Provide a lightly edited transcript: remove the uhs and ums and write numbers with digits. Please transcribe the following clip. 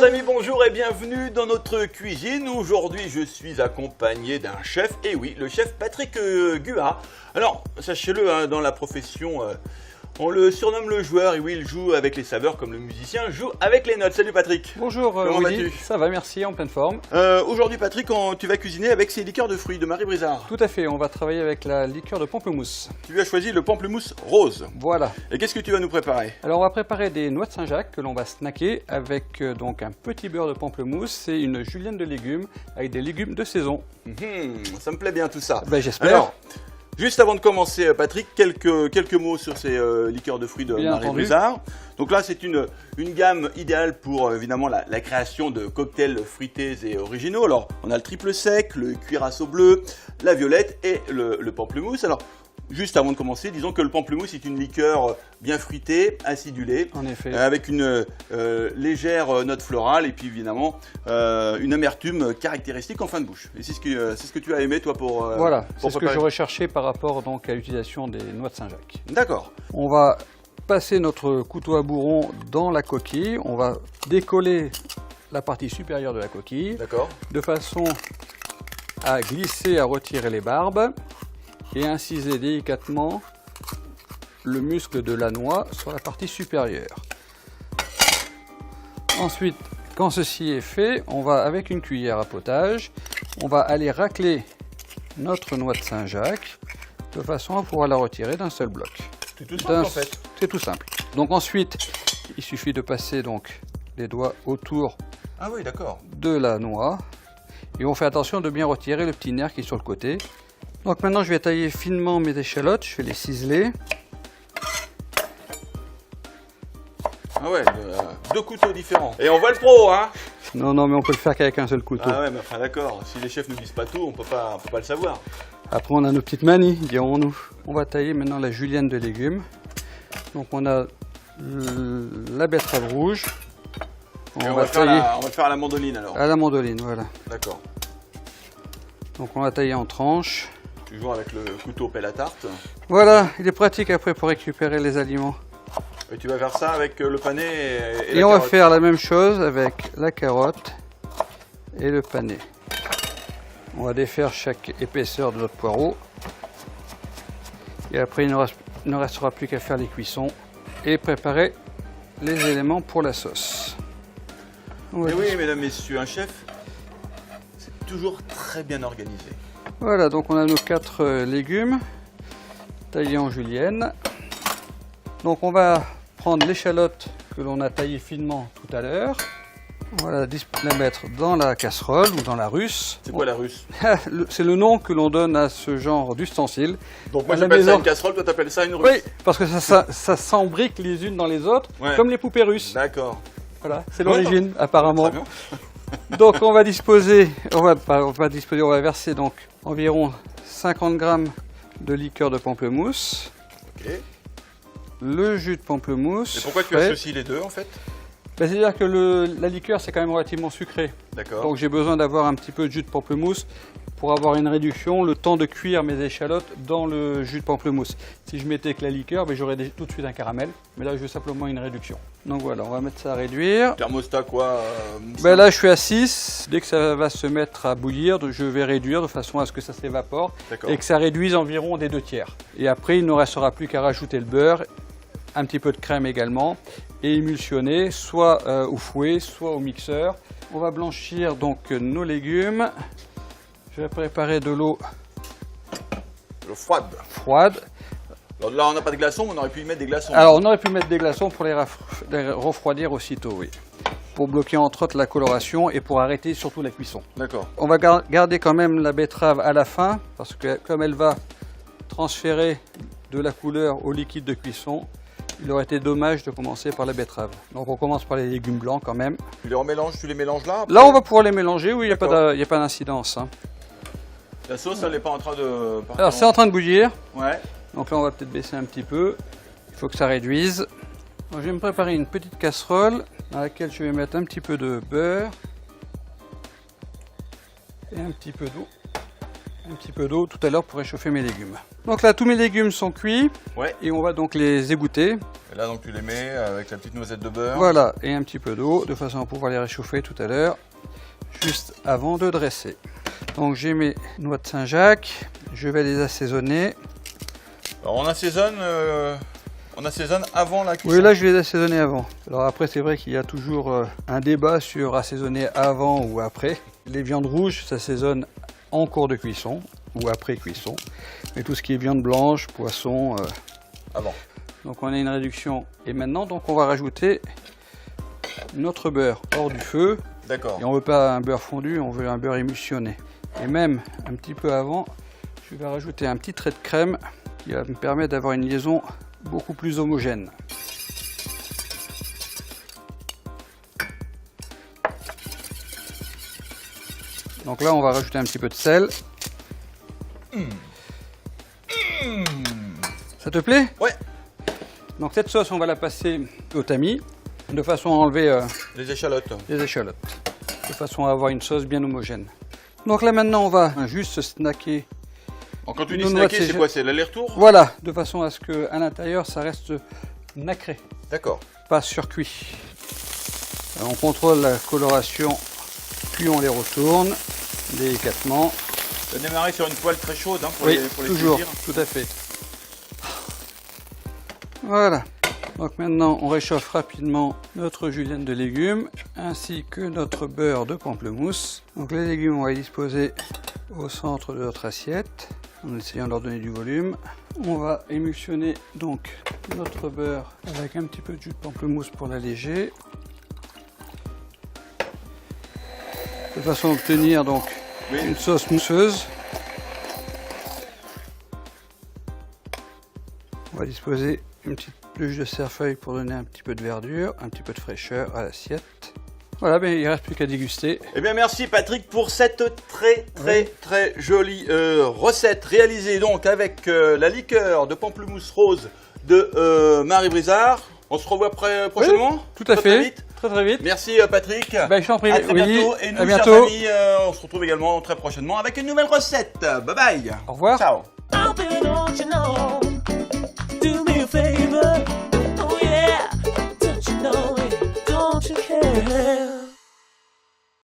Chers amis, bonjour et bienvenue dans notre cuisine. Aujourd'hui, je suis accompagné d'un chef, et oui, le chef Patrick Guhat. Alors, sachez-le, hein, dans la profession, on le surnomme le joueur, et oui, il joue avec les saveurs comme le musicien joue avec les notes. Salut Patrick. Bonjour Comment Willy, vas-tu? ça va, merci, en pleine forme. Aujourd'hui Patrick, tu vas cuisiner avec ces liqueurs de fruits de Marie Brizard. Tout à fait, on va travailler avec la liqueur de pamplemousse. Tu as choisi le pamplemousse rose. Voilà. Et qu'est-ce que tu vas nous préparer? Alors on va préparer des noix de Saint-Jacques que l'on va snacker avec donc un petit beurre de pamplemousse et une julienne de légumes avec des légumes de saison. Ça me plaît bien tout ça. Ben, j'espère. Alors, juste avant de commencer, Patrick, quelques mots sur ces liqueurs de fruits de Bien Marie entendu. Brizard. Donc là, c'est une gamme idéale pour évidemment la création de cocktails fruités et originaux. Alors, on a le triple sec, le cuirasse bleu, la violette et le pamplemousse. Alors, juste avant de commencer, disons que le pamplemousse est une liqueur bien fruitée, acidulée, En effet. avec une légère note florale et puis évidemment une amertume caractéristique en fin de bouche. Et c'est ce que tu as aimé toi pour Voilà, pour c'est ce que préparer. je recherchais par rapport donc à l'utilisation des noix de Saint-Jacques. D'accord. On va passer notre couteau à bourron dans la coquille, on va décoller la partie supérieure de la coquille D'accord. de façon à glisser, à retirer les barbes et inciser délicatement le muscle de la noix sur la partie supérieure. Ensuite, quand ceci est fait, on va avec une cuillère à potage, on va aller racler notre noix de Saint-Jacques de façon à pouvoir la retirer d'un seul bloc. C'est tout simple en fait. C'est tout simple. Donc ensuite, il suffit de passer donc les doigts autour Ah oui, d'accord. de la noix et on fait attention de bien retirer le petit nerf qui est sur le côté. Donc maintenant je vais tailler finement mes échalotes, je vais les ciseler. Ah ouais, deux couteaux différents. Et on voit le pro, hein? Non mais on peut le faire qu'avec un seul couteau. Ah ouais, mais enfin d'accord. Si les chefs ne disent pas tout, on peut pas le savoir. Après on a nos petites manies, dirons-nous. On va tailler maintenant la julienne de légumes. Donc on a la betterave rouge. Et on va le faire à la mandoline alors. à la mandoline, voilà. D'accord. Donc on va tailler en tranches. Toujours avec le couteau pelle à tarte. Voilà, il est pratique après pour récupérer les aliments. Et tu vas faire ça avec le panais et Et la on va carotte. faire la même chose avec la carotte et le panais. On va défaire chaque épaisseur de notre poireau. Et après, il ne restera plus qu'à faire les cuissons et préparer les éléments pour la sauce. Et oui, mesdames, messieurs, un chef, c'est toujours très bien organisé. Voilà, donc on a nos 4 légumes taillés en julienne. Donc on va prendre l'échalote que l'on a taillée finement tout à l'heure. On va la mettre dans la casserole ou dans la russe. C'est quoi la russe? C'est le nom que l'on donne à ce genre d'ustensile. Donc moi À la j'appelle ça maison. une casserole, toi t'appelles ça une russe? Oui, parce que ça s'embrique les unes dans les autres, Ouais. comme les poupées russes. D'accord. Voilà, c'est Ouais, l'origine apparemment. Très bien. Donc on va disposer, on va verser donc environ 50 grammes de liqueur de pamplemousse, Ok. le jus de pamplemousse. Et pourquoi tu frais. associes les deux en fait? Ben, c'est-à-dire que la liqueur c'est quand même relativement sucré. D'accord. Donc j'ai besoin d'avoir un petit peu de jus de pamplemousse pour avoir une réduction, le temps de cuire mes échalotes dans le jus de pamplemousse. Si je mettais que la liqueur, ben, j'aurais tout de suite un caramel, mais là je veux simplement une réduction. Donc voilà, on va mettre ça à réduire. Thermostat quoi? Ben là je suis à 6, dès que ça va se mettre à bouillir, je vais réduire de façon à ce que ça s'évapore D'accord. et que ça réduise environ des 2/3. Et après il ne restera plus qu'à rajouter le beurre, un petit peu de crème également, et émulsionner soit au fouet, soit au mixeur. On va blanchir donc nos légumes. Je vais préparer de l'eau Le froide. froide. Alors là on n'a pas de glaçons, mais on aurait pu y mettre des glaçons. Alors on aurait pu mettre des glaçons pour les refroidir aussitôt, oui. Pour bloquer entre autres la coloration et pour arrêter surtout la cuisson. D'accord. On va garder quand même la betterave à la fin, parce que comme elle va transférer de la couleur au liquide de cuisson, il aurait été dommage de commencer par la betterave. Donc on commence par les légumes blancs quand même. Tu les mélanges là? Là on va pouvoir les mélanger, oui, il n'y a D'accord. pas d'incidence. Hein. La sauce elle n'est pas en train de partir Alors c'est en train de bouillir, Ouais. donc là on va peut-être baisser un petit peu. Il faut que ça réduise. Donc, je vais me préparer une petite casserole dans laquelle je vais mettre un petit peu de beurre et un petit peu d'eau. un petit peu d'eau tout à l'heure pour réchauffer mes légumes. Donc là, tous mes légumes sont cuits. Ouais. Et on va donc les égoutter. Et là, donc, tu les mets avec la petite noisette de beurre. Voilà, et un petit peu d'eau, de façon à pouvoir les réchauffer tout à l'heure, juste avant de dresser. Donc j'ai mes noix de Saint-Jacques, je vais les assaisonner. Alors, on assaisonne avant la cuisson. Oui, là je les ai assaisonnés avant. Alors après, c'est vrai qu'il y a toujours un débat sur assaisonner avant ou après. Les viandes rouges s'assaisonnent en cours de cuisson ou après cuisson. Mais tout ce qui est viande blanche, poisson... Avant. Donc on a une réduction. Et maintenant, donc on va rajouter notre beurre hors du feu. D'accord. Et on ne veut pas un beurre fondu, on veut un beurre émulsionné. Et même un petit peu avant, je vais rajouter un petit trait de crème qui va me permettre d'avoir une liaison beaucoup plus homogène. Donc là, on va rajouter un petit peu de sel. Ça te plaît? Ouais. Donc cette sauce, on va la passer au tamis, de façon à enlever Les échalotes. les échalotes, de façon à avoir une sauce bien homogène. Donc là maintenant, on va juste snacker. Donc, quand tu dis Nos noix de snacker, c'est quoi? C'est l'aller-retour? Voilà, de façon à ce qu'à l'intérieur, ça reste nacré, D'accord. pas surcuit. Alors, on contrôle la coloration, puis on les retourne délicatement. Tu as démarré sur une poêle très chaude pour Oui, les toujours, cuire. tout à fait. Voilà. Donc maintenant, on réchauffe rapidement notre julienne de légumes ainsi que notre beurre de pamplemousse. Donc les légumes, on va les disposer au centre de notre assiette en essayant de leur donner du volume. On va émulsionner donc notre beurre avec un petit peu de jus de pamplemousse pour l'alléger, de façon à obtenir donc une sauce mousseuse. On va disposer une petite peluche de cerfeuil pour donner un petit peu de verdure, un petit peu de fraîcheur à l'assiette. Voilà, ben, il ne reste plus qu'à déguster. Eh bien, merci Patrick pour cette très jolie recette réalisée donc avec la liqueur de pamplemousse rose de Marie Brizard. On se revoit prochainement. Oui, tout à fait. Très vite. Très vite. Merci Patrick. Ben, je t'en prie. À très bientôt. Et à nous, chers bientôt. amis, on se retrouve également très prochainement avec une nouvelle recette. Bye bye. Au revoir. Ciao. I'll be, don't you know?